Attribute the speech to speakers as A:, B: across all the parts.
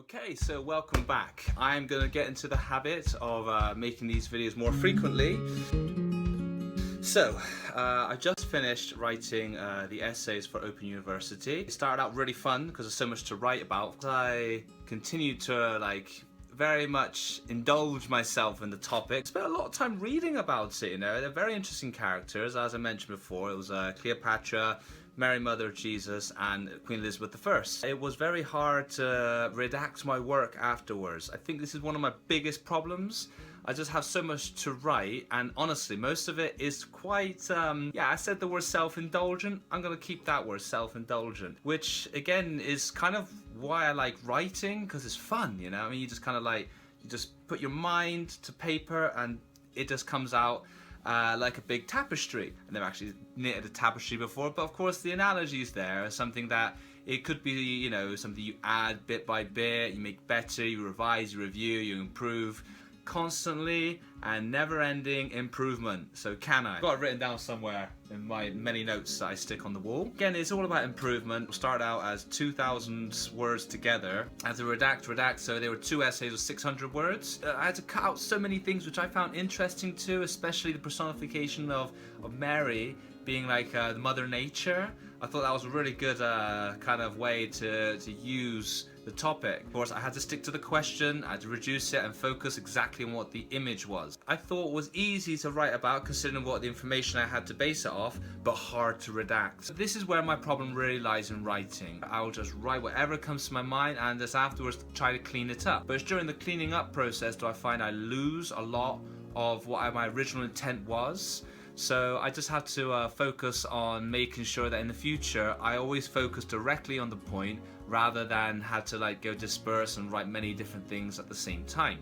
A: Okay, so welcome back. I'm going to get into the habit of making these videos more frequently. So, I just finished writing the essays for Open University. It started out really fun because there's so much to write about. I continued to very much indulge myself in the topic. Spent a lot of time reading about it, you know. They're very interesting characters, as I mentioned before. It was Cleopatra, Mary, Mother of Jesus, and Queen Elizabeth I. It was very hard to redact my work afterwards. I think this is one of my biggest problems. I just have so much to write, and honestly, most of it is quite, I said the word self-indulgent. I'm gonna keep that word, self-indulgent, which again is kind of why I like writing, because it's fun, you know? I mean, you just kind of you just put your mind to paper and it just comes out like a big tapestry. I've never actually knitted a tapestry before, but of course the analogy is there, something that it could be, you know, something you add bit by bit, you make better, you revise, you review, you improve, constantly and never-ending improvement. So can I? I've got it written down somewhere in my many notes that I stick on the wall. Again, it's all about improvement. We'll start out as 2,000 words together. I had to redact, so there were 2 essays of 600 words. I had to cut out so many things which I found interesting too, especially the personification of Mary being like the Mother Nature. I thought that was a really good kind of way to use the topic. Of course, I had to stick to the question, I had to reduce it and focus exactly on what the image was. I thought it was easy to write about considering what the information I had to base it off, but hard to redact. So this is where my problem really lies in writing. I'll just write whatever comes to my mind and just afterwards try to clean it up. But it's during the cleaning up process do I find I lose a lot of what my original intent was. So I just had to focus on making sure that in the future I always focus directly on the point rather than had to go disperse and write many different things at the same time.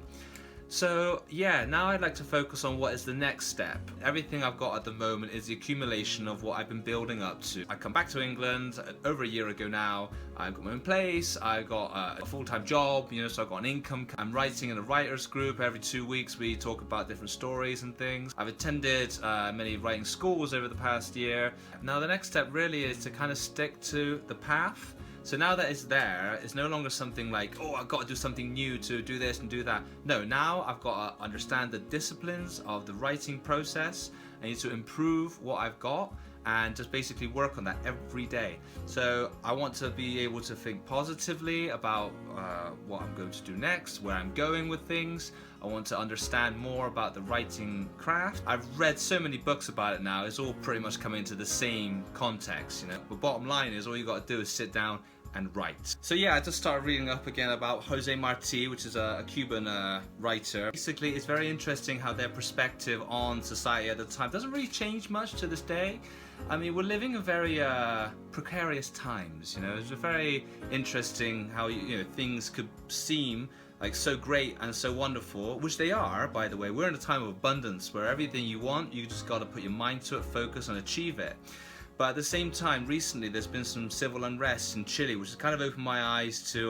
A: So yeah, now I'd like to focus on what is the next step. Everything I've got at the moment is the accumulation of what I've been building up to. I come back to England over a year ago now. I've got my own place, I've got a full-time job, you know, so I've got an income. I'm writing in a writers group. Every 2 weeks we talk about different stories and things. I've attended many writing schools over the past year. Now the next step really is to kind of stick to the path. So now that it's there, it's no longer something like, oh, I've got to do something new to do this and do that. No, now I've got to understand the disciplines of the writing process. I need to improve what I've got and just basically work on that every day. So I want to be able to think positively about what I'm going to do next, where I'm going with things. I want to understand more about the writing craft. I've read so many books about it now, it's all pretty much coming into the same context, you know. But bottom line is all you got to do is sit down and write. So yeah, I just started reading up again about Jose Marti, which is a Cuban writer. Basically, it's very interesting how their perspective on society at the time doesn't really change much to this day. I mean, we're living in very precarious times, you know. It's very interesting how you know things could seem like so great and so wonderful, which they are, by the way. We're in a time of abundance where everything you want, you just got to put your mind to it, focus and achieve it. But at the same time, recently there's been some civil unrest in Chile, which has kind of opened my eyes to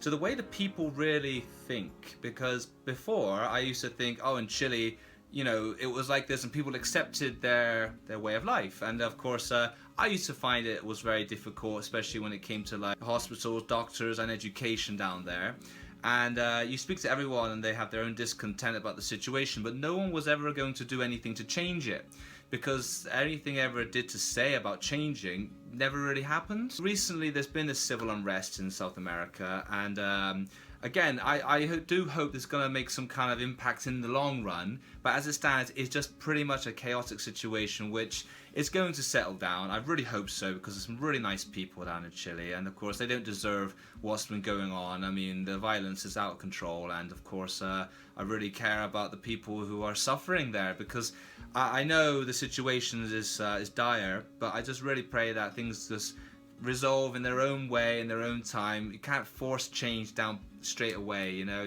A: the way that people really think. Because before, I used to think, oh, in Chile, you know, it was like this and people accepted their way of life. And of course, I used to find it was very difficult, especially when it came to hospitals, doctors and education down there. And you speak to everyone and they have their own discontent about the situation, but no one was ever going to do anything to change it, because anything ever did to say about changing never really happened. Recently there's been a civil unrest in South America, and again, I do hope it's going to make some kind of impact in the long run, but as it stands, it's just pretty much a chaotic situation which is going to settle down. I really hope so, because there's some really nice people down in Chile, and of course they don't deserve what's been going on. I mean, the violence is out of control, and of course I really care about the people who are suffering there, because I know the situation is dire, but I just really pray that things just resolve in their own way, in their own time. You can't force change down straight away, you know.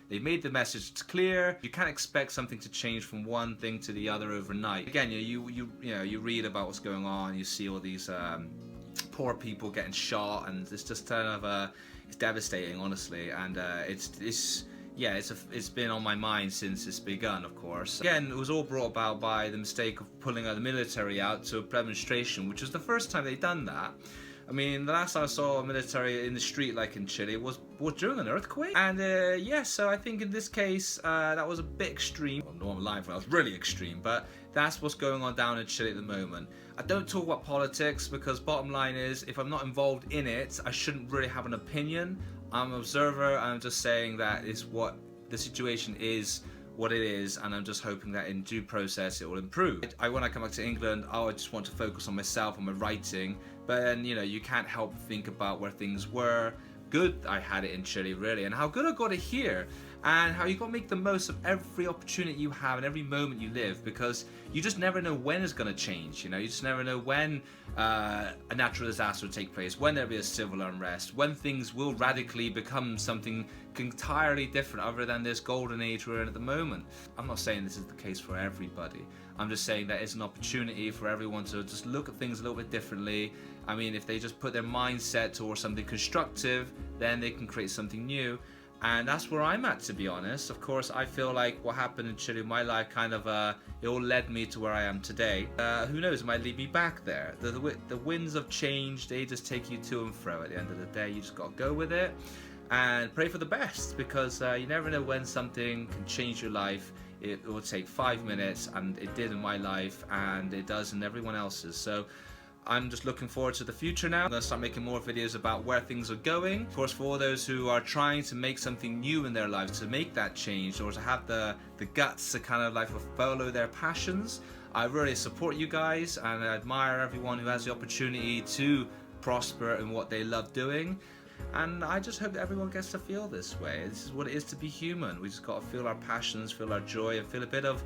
A: They made the message clear. You can't expect something to change from one thing to the other overnight. Again, you read about what's going on, you see all these poor people getting shot, and it's just kind of it's devastating, honestly, and it's been on my mind since it's begun, of course. Again, it was all brought about by the mistake of pulling the military out to a demonstration, which was the first time they'd done that. I mean, the last time I saw a military in the street, like in Chile, was during an earthquake. And yeah, so I think in this case, that was a bit extreme. Well, no, I'm lying for that, was really extreme, but that's what's going on down in Chile at the moment. I don't talk about politics because bottom line is, if I'm not involved in it, I shouldn't really have an opinion. I'm an observer, I'm just saying that is what the situation is, what it is, and I'm just hoping that in due process it will improve. When I come back to England, I just want to focus on myself, on my writing, but then, you know, you can't help think about where things were. Good I had it in Chile, really, and how good I got it here, and how you got to make the most of every opportunity you have and every moment you live, because you just never know when it's going to change. You know, you just never know when a natural disaster will take place, when there'll be a civil unrest, when things will radically become something entirely different other than this golden age we're in at the moment. I'm not saying this is the case for everybody. I'm just saying that it's an opportunity for everyone to just look at things a little bit differently. I mean, if they just put their mindset towards something constructive, then they can create something new. And that's where I'm at, to be honest. Of course, I feel like what happened in Chile in my life kind of, it all led me to where I am today. Who knows, it might lead me back there. The winds of change, they just take you to and fro. At the end of the day, you just got to go with it and pray for the best, because you never know when something can change your life. It will take 5 minutes, and it did in my life, and it does in everyone else's. So I'm just looking forward to the future now. I'm going to start making more videos about where things are going. Of course, for all those who are trying to make something new in their lives, to make that change, or to have the guts to kind of like follow their passions, I really support you guys, and I admire everyone who has the opportunity to prosper in what they love doing. And I just hope that everyone gets to feel this way. This is what it is to be human. We just got to feel our passions, feel our joy, and feel a bit of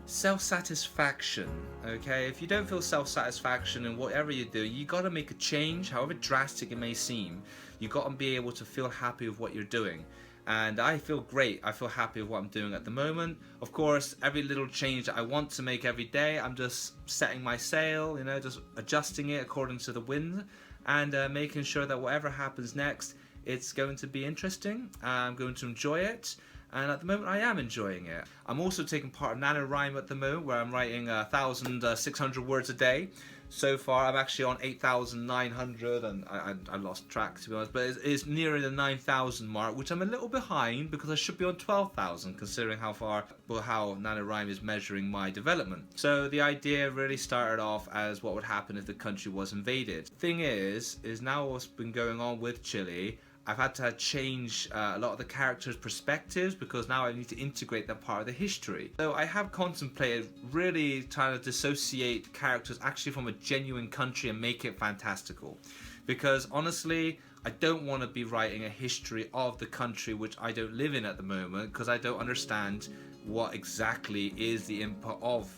A: self-satisfaction. Okay, if you don't feel self-satisfaction in whatever you do, you got to make a change, however drastic it may seem. You got to be able to feel happy with what you're doing, and I feel great. I feel happy with what I'm doing at the moment. Of course, every little change that I want to make every day, I'm just setting my sail, you know, just adjusting it according to the wind, and making sure that whatever happens next, it's going to be interesting. I'm going to enjoy it. And at the moment I am enjoying it. I'm also taking part in NaNoWrimo at the moment, where I'm writing 1,600 words a day. So far I'm actually on 8,900, and I lost track, to be honest, but it's nearing the 9,000 mark, which I'm a little behind because I should be on 12,000, considering how NaNoWrimo is measuring my development. So the idea really started off as what would happen if the country was invaded. Thing is now what's been going on with Chile, I've had to change a lot of the characters' perspectives, because now I need to integrate that part of the history. So I have contemplated really trying to dissociate characters actually from a genuine country and make it fantastical. Because honestly, I don't want to be writing a history of the country which I don't live in at the moment, because I don't understand what exactly is the input of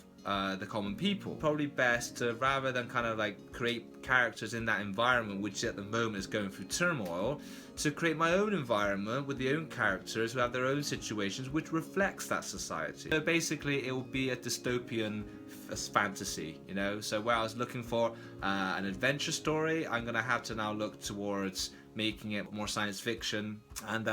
A: the common people. Probably best to, rather than kind of like create characters in that environment which at the moment is going through turmoil, to create my own environment with the own characters who have their own situations which reflects that society. So basically it will be a dystopian fantasy, you know. So where I was looking for an adventure story, I'm gonna have to now look towards making it more science fiction and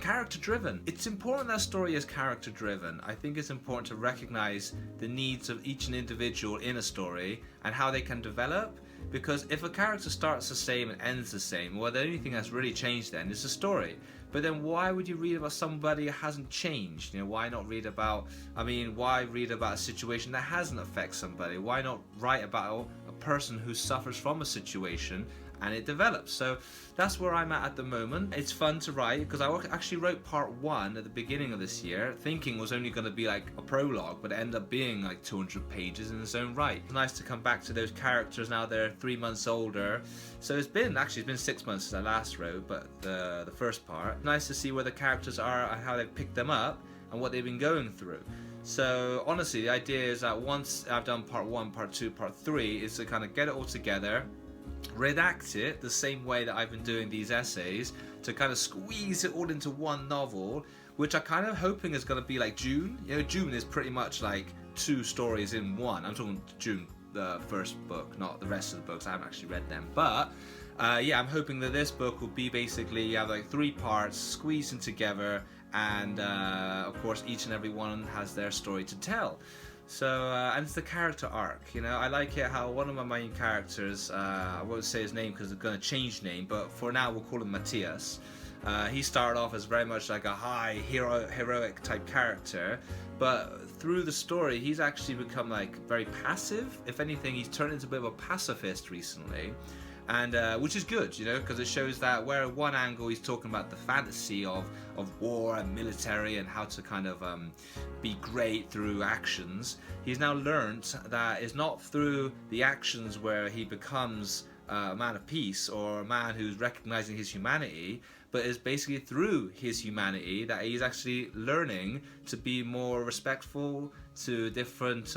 A: character driven. It's important that a story is character driven. I think it's important to recognize the needs of each individual in a story and how they can develop, because if a character starts the same and ends the same, well, the only thing that's really changed then is the story. But then why would you read about somebody who hasn't changed? You know, why not read about, why read about a situation that hasn't affected somebody? Why not write about a person who suffers from a situation and it develops? So that's where I'm at the moment. It's fun to write, because I actually wrote part 1 at the beginning of this year, thinking it was only going to be like a prologue, but it ended up being like 200 pages in its own right. It's nice to come back to those characters now they're 3 months older. So it's been 6 months since I last wrote, but the first part. Nice to see where the characters are and how they've picked them up and what they've been going through. So honestly, the idea is that once I've done part 1, part 2, part 3, is to kind of get it all together, redact it the same way that I've been doing these essays, to kind of squeeze it all into one novel, which I'm kind of hoping is going to be like June. You know, June is pretty much like 2 stories in one. I'm talking June, the first book, not the rest of the books. I haven't actually read them, but yeah, I'm hoping that this book will be basically, you have like 3 parts squeezing together, and of course each and every one has their story to tell. So, and it's the character arc, you know, I like it how one of my main characters, I won't say his name because they're going to change name, but for now we'll call him Matthias. He started off as very much like a high heroic type character, but through the story he's actually become like very passive. If anything, he's turned into a bit of a pacifist recently. And which is good, you know, because it shows that where at one angle he's talking about the fantasy of war and military and how to kind of be great through actions, he's now learnt that it's not through the actions where he becomes a man of peace or a man who's recognizing his humanity, but it's basically through his humanity that he's actually learning to be more respectful to different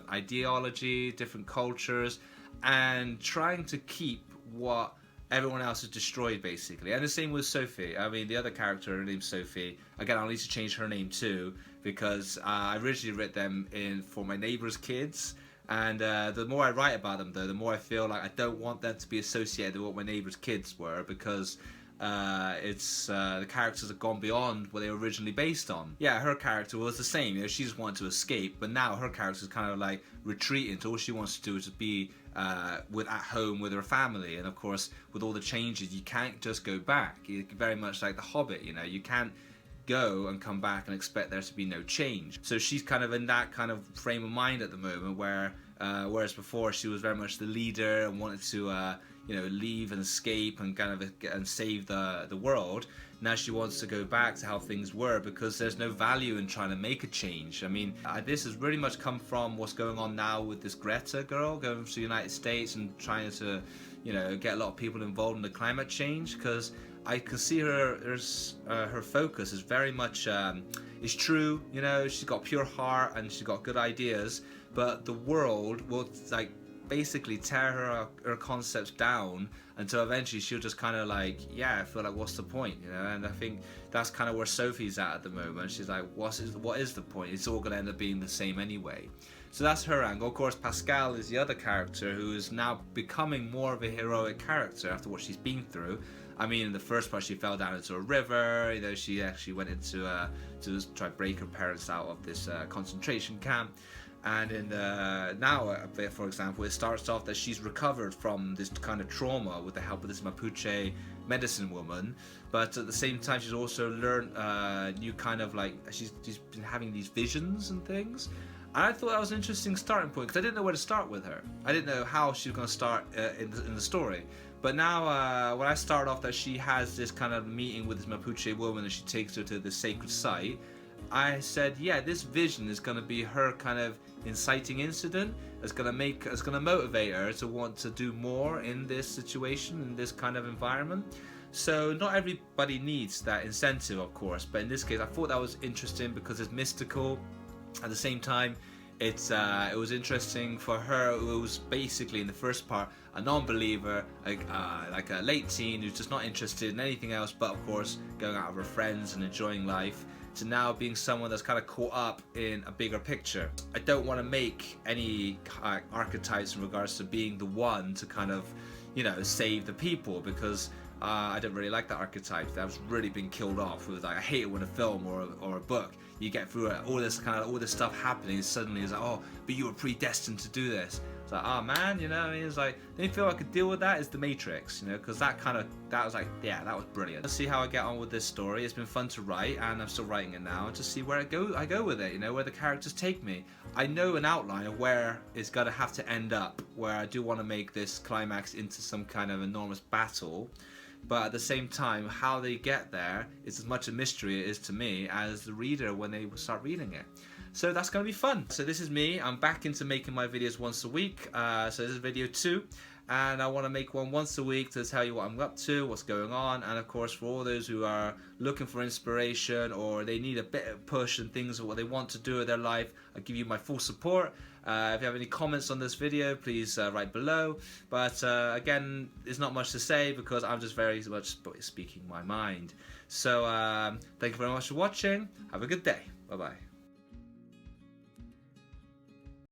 A: ideology, different cultures, and trying to keep what everyone else has destroyed, basically. And the same with Sophie. I mean, the other character, her name's Sophie. Again, I'll need to change her name too, because I originally wrote them in for my neighbour's kids. And the more I write about them, though, the more I feel like I don't want them to be associated with what my neighbour's kids were, because the characters have gone beyond what they were originally based on. Yeah, her character was the same, you know, she just wanted to escape, but now her character is kind of like retreating to all she wants to do is to be at home with her family. And of course, with all the changes, you can't just go back. You're very much like the Hobbit, you know, you can't go and come back and expect there to be no change. So she's kind of in that kind of frame of mind at the moment where whereas before she was very much the leader and wanted to you know, leave and escape and kind of and save the world. Now she wants to go back to how things were because there's no value in trying to make a change. I mean, this has really much come from what's going on now with this Greta girl going to the United States and trying to, you know, get a lot of people involved in the climate change, because I can see her focus is very much is true, you know, she's got pure heart and she's got good ideas, but the world will like basically tear her concepts down until eventually she'll just kind of like, yeah, I feel like what's the point, you know? And I think that's kind of where Sophie's at the moment. She's like, what is the point? It's all going to end up being the same anyway. So that's her angle. Of course, Pascal is the other character who is now becoming more of a heroic character after what she's been through. I mean, in the first part, she fell down into a river. You know, she actually went into to try to break her parents out of this concentration camp. And in now, for example, it starts off that she's recovered from this kind of trauma with the help of this Mapuche medicine woman, but at the same time she's also learned new kind of like, she's been having these visions and things. And I thought that was an interesting starting point, because I didn't know where to start with her. I didn't know how she was going to start in the story. But now when I start off that she has this kind of meeting with this Mapuche woman and she takes her to the sacred site, I said, yeah, this vision is going to be her kind of inciting incident. It's going to motivate her to want to do more in this situation, in this kind of environment. So not everybody needs that incentive, of course, but in this case I thought that was interesting because it's mystical. At the same time, it was interesting for her, who was basically in the first part a non-believer, like a late teen who's just not interested in anything else but, of course, going out with her friends and enjoying life, to now being someone that's kind of caught up in a bigger picture. I don't want to make any archetypes in regards to being the one to kind of, you know, save the people, because I don't really like that archetype. That's really been killed off. It was like, I hate it when a film or a book, you get through all this stuff happening, and suddenly it's like, oh, but you were predestined to do this. It's like, oh man, you know what I mean? It's like, the only film I could deal with that is The Matrix, you know, because that was like, yeah, that was brilliant. Let's see how I get on with this story. It's been fun to write, and I'm still writing it now, and to see where I go with it, you know, where the characters take me. I know an outline of where it's gonna have to end up, where I do want to make this climax into some kind of enormous battle. But at the same time, how they get there is as much a mystery it is to me as the reader when they start reading it. So that's going to be fun. So this is me. I'm back into making my videos once a week. So this is video 2. And I want to make one once a week to tell you what I'm up to, what's going on. And of course, for all those who are looking for inspiration or they need a bit of push and things of what they want to do with their life, I give you my full support. If you have any comments on this video, please write below. But again, there's not much to say because I'm just very much speaking my mind. So thank you very much for watching. Have a good day. Bye bye.